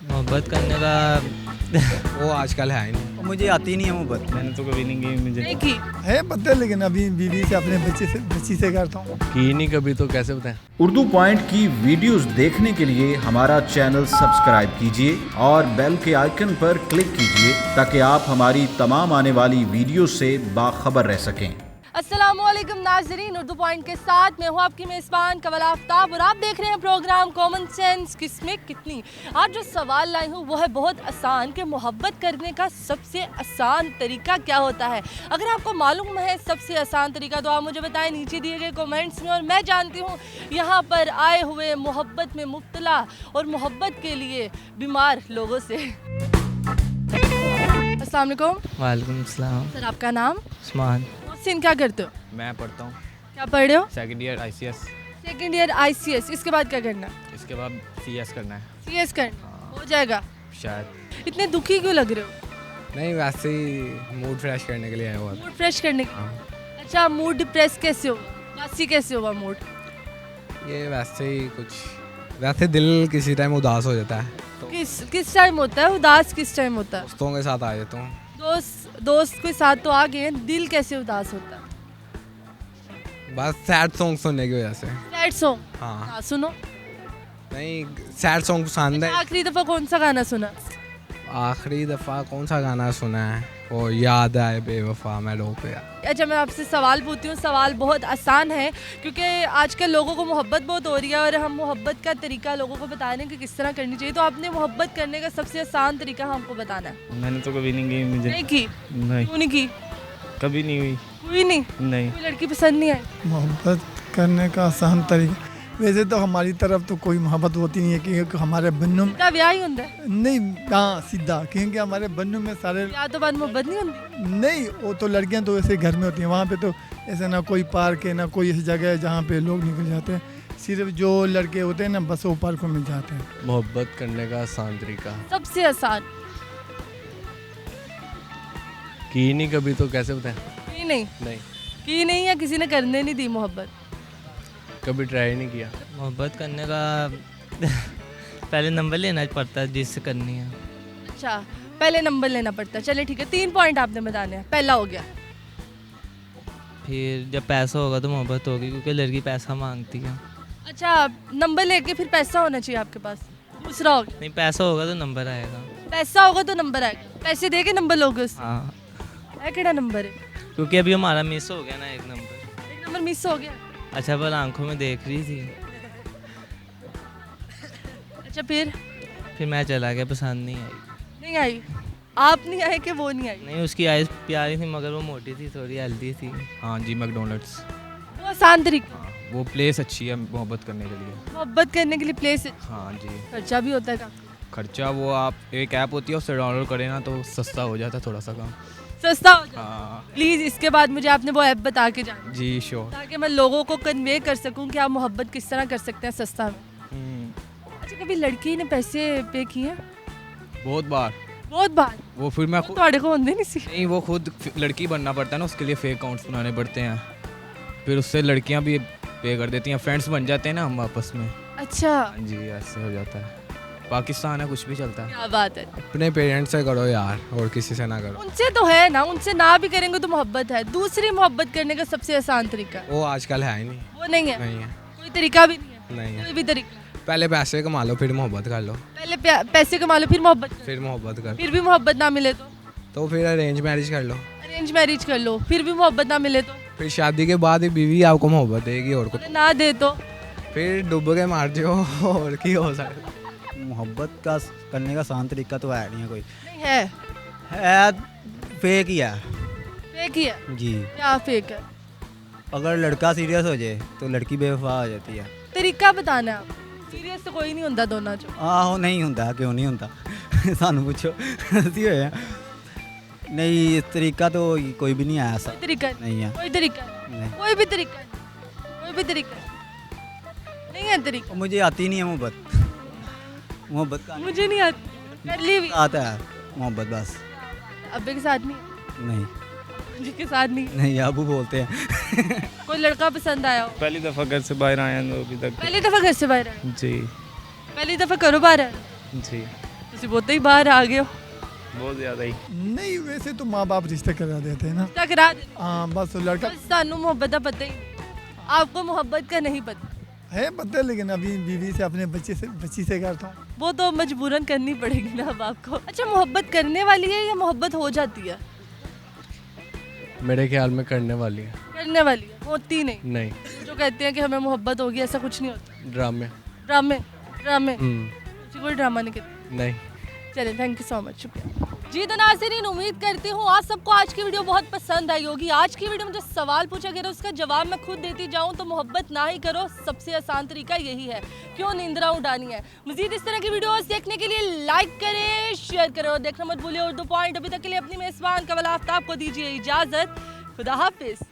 मोहब्बत करने का वो आजकल है ही नहीं। मुझे आती नहीं है मोहब्बत, मैंने तो कभी नहीं की। मुझे नहीं की है पता है, लेकिन अभी बीवी से अपने बच्ची से करता हूँ। की नहीं कभी, तो कैसे बताएं। उर्दू पॉइंट की वीडियोस देखने के लिए हमारा चैनल सब्सक्राइब कीजिए और बेल के आइकन पर क्लिक कीजिए ताकि आप हमारी तमाम आने वाली वीडियो से बाखबर रह सकें। अस्सलामुअलैकुम नाजरीन, उर्दू पॉइंट के साथ मैं हूँ आपकी मेज़बान कवल आफ्ताब और आप देख रहे हैं प्रोग्राम कॉमन सेंस किसमें कितनी। आज जो सवाल लाई हूँ वो है बहुत आसान कि मोहब्बत करने का सबसे आसान तरीका क्या होता है। अगर आपको मालूम है सबसे आसान तरीका तो आप मुझे बताएं नीचे दिए गए कमेंट्स में। और मैं जानती हूँ यहाँ पर आए हुए मोहब्बत में मुब्तला और मोहब्बत के लिए बीमार लोगों से। अस्सलाम वालेकुम। वालेकुम सलाम। सर आपका नाम? उस्मान। सिन क्या करते हो? मैं पढ़ता हूँ क्या पढ़ रहे हो? Second year ICS। Second year ICS। इसके बाद क्या करना? इसके बाद CS करना है CS करना। हो जाएगा। शायद। इतने दुखी क्यों लग रहे हो? नहीं, वैसे ही मूड फ्रेश करने के लिए आया हुआ था। मूड फ्रेश करने के। अच्छा, मूड डिप्रेस कैसे होगा? वासी कैसे होगा मूड? ये वैसे ही कुछ, वैसे दिल किसी टाइम उदास हो जाता है तो किस टाइम होता है उदास? किस टाइम होता है? दोस्तों के साथ आ जाता हूँ। दोस्त के साथ तो आ गए, दिल कैसे उदास होता है? बस सैड सॉन्ग सुनने की वजह से। Sad song? हाँ। हाँ सुनो। नहीं, सैड सॉन्ग पसंद है। आखिरी दफा कौन सा गाना सुना? आखिरी दफ़ा कौन सा गाना सुना है? वो याद आए बेवफा मैं लो पे। अच्छा, मैं आपसे सवाल पूछती हूँ। सवाल बहुत आसान है क्योंकि आजकल लोगों को मोहब्बत बहुत हो रही है और हम मोहब्बत का तरीका लोगों को बता रहे हैं कि किस तरह करनी चाहिए। तो आपने मोहब्बत करने का सबसे आसान तरीका हमको बताना है। मैंने तो कभी नहीं की। मुझे नहीं की? नहीं, क्यों नहीं की? कभी नहीं हुई। हुई नहीं? नहीं। कोई लड़की पसंद नहीं आई? मोहब्बत करने का आसान तरीका, वैसे तो हमारी तरफ तो कोई मोहब्बत होती नहीं है क्योंकि हमारे बन्नू में क्या ब्याह ही होता है? नहीं, हाँ सीधा, क्योंकि हमारे बन्नू में सारे ब्याह तो बाद मोहब्बत नहीं होती? नहीं, वो तो लड़कियां तो ऐसे घर में होती हैं, वहाँ पे तो ऐसा ना कोई पार्क है ना कोई ऐसी जगह है जहाँ पे लोग निकल जाते हैं। सिर्फ जो लड़के होते हैं ना बस वो पार्कों में जाते हैं। मोहब्बत करने का आसान तरीका सबसे आसान? की नहीं कभी, तो कैसे बताएं। की नहीं? नहीं, की नहीं या किसी ने करने नहीं दी मोहब्बत? कभी ट्राई नहीं किया। मोहब्बत करने का पहले नंबर लेना पड़ता है जिससे करनी है। अच्छा, पहले नंबर लेना पड़ता है। चलिए ठीक है, 3 पॉइंट आपने बताने हैं। पहला हो गया। फिर जब पैसा होगा तो मोहब्बत होगी क्योंकि लड़की पैसा मांगती है। अच्छा, नंबर लेके फिर पैसा होना चाहिए आपके पास। दूसरा हो गया। नहीं, पैसा होगा तो नंबर आएगा। पैसा होगा तो नंबर आएगा। पैसे दे के नंबर लोगे उससे? हाँ, है केड़ा नंबर है? क्योंकि अभी हमारा मिस हो गया ना एक नंबर। एक नंबर मिस हो गया। अच्छा, पर आंखों में देख रही थी। अच्छा फिर मैं चला गया, पसंद नहीं आई। नहीं आई? आप नहीं आए कि वो नहीं आई? नहीं, उसकी आइज़ प्यारी थी मगर वो मोटी थी, थोड़ी हेल्दी थी। हाँ जी, मैकडोनल्ड्स। वो आसान तरीका। वो प्लेस अच्छी है मोहब्बत करने के लिए। मोहब्बत करने के लिए प्लेस। हाँ जी। खर्चा भी होता है काफी। खर्चा वो आप एक ऐप होती है उससे डाउनलोड करें ना तो सस्ता हो जाता है थोड़ा सा काम। सस्ता हो जाए। हाँ प्लीज़ इसके बाद मुझे आपने वो ऐप बता के जाना जी, श्योर। ताकि मैं लोगों को कन्वे कर सकूं कि आप मोहब्बत किस तरह कर सकते हैं सस्ता में। अच्छा, कभी लड़की ने पैसे पे किए हैं? बहुत बार। बहुत बार? वो फिर मैं खुद ਤੁਹਾਡੇ को होंगे नहीं सी? नहीं, वो खुद लड़की बनना पड़ता है ना, उसके लिए फेक अकाउंट्स बनाने पड़ते हैं। फिर उससे लड़कियां भी पे कर देती हैं, फ्रेंड्स बन जाते हैं ना हम आपस में। अच्छा, हाँ जी, ऐसे हो जाता है। पाकिस्तान है, कुछ भी चलता है। क्या बात है। अपने पेरेंट्स से करो यार, और किसी से ना करो। उनसे तो है ना, उनसे ना भी करेंगे तो मोहब्बत है। दूसरी मोहब्बत करने का सबसे आसान तरीका वो आजकल है ही नहीं। वो नहीं है? नहीं है। कोई तरीका भी नहीं है? नहीं है। कोई भी तरीका? पहले पैसे कमा लो फिर मोहब्बत कर लो। पहले पैसे कमा लो फिर मोहब्बत करो। फिर मोहब्बत कर, फिर भी मोहब्बत ना मिले तो फिर अरेंज मैरिज कर लो। अरेंज मैरिज कर लो। फिर भी मोहब्बत ना मिले तो? फिर शादी के बाद ही बीवी आपको मोहब्बत देगी, और कुछ ना दे तो? फिर डूब के मार दियो और की हो सकता। मोहब्बत का करने का आसान तरीका तो है नहीं है कोई। नहीं है? है, फेक ही है फेक ही है? जी। क्या फेक है? अगर लड़का सीरियस हो जाए तो लड़की बेवफा हो जाती है। तरीका बताना है आप। सीरियस तो कोई नहीं होता दोनों चो। आहो, नहीं होता, क्यों नहीं होता सानू पूछो ਅਸੀਂ ਹੋਏ ਆ। नहीं, इस तरीका तो कोई भी नहीं है ऐसा। कोई तरीका नहीं है। कोई तरीका नहीं। कोई भी तरीका कोई भी तरीका नहीं है तरीका। मुझे आती नहीं है मोहब्बत का मुझे नहीं आती। कर ली भी? आता है मोहब्बत, बस। अब्बे के साथ नहीं? नहीं जी के साथ नहीं? नहीं, अबू बोलते हैं। कोई लड़का पसंद आया हो? पहली दफ़ा घर से बाहर आया हूँ अभी तक। पहली दफ़ा घर से बाहर आए? जी पहली दफ़ा करो बाहर आए? जी। तो ਤੁਸੀਂ ਬਹੁਤੇ ਹੀ ਬਾਹਰ ਆ ਗਏ ਹੋ बहुत ज़्यादा ही। नहीं वैसे तो माँ बाप रिश्ता करा देते हैं ना। टकरा दे- हाँ बस वो लड़का बस सानू मोहब्बत का पता ही नहीं। आपको मोहब्बत का नहीं पता है पता है, लेकिन अभी बीवी से अपने बच्ची से करता हूँ। वो तो मजबूरन करनी पड़ेगी ना अब आपको। अच्छा मोहब्बत करने वाली है या मोहब्बत हो जाती है? मेरे ख्याल में करने वाली है। करने वाली है, होती नहीं। नहीं, जो कहते हैं कि हमें मोहब्बत होगी, ऐसा कुछ नहीं होता। ड्रामे। ड्रामे ड्रामे हम्म, जी, कोई ड्रामा नहीं करते। नहीं। चलिए थैंक यू सो मच, शुक्रिया जी। तो नाज़रीन उम्मीद करती हूँ आज सबको आज की वीडियो बहुत पसंद आई होगी। आज की वीडियो में जो सवाल पूछा गया उसका जवाब मैं खुद देती जाऊँ तो मोहब्बत ना ही करो, सबसे आसान तरीका यही है, क्यों नींदरा उड़ानी है। मजीद इस तरह की वीडियोस देखने के लिए लाइक करें, शेयर करें और देखना मत भूलिए उर्दू पॉइंट। अभी तक के लिए अपनी मेज़बान कवल आफ्ताब को दीजिए इजाज़त। खुदा हाफिज़।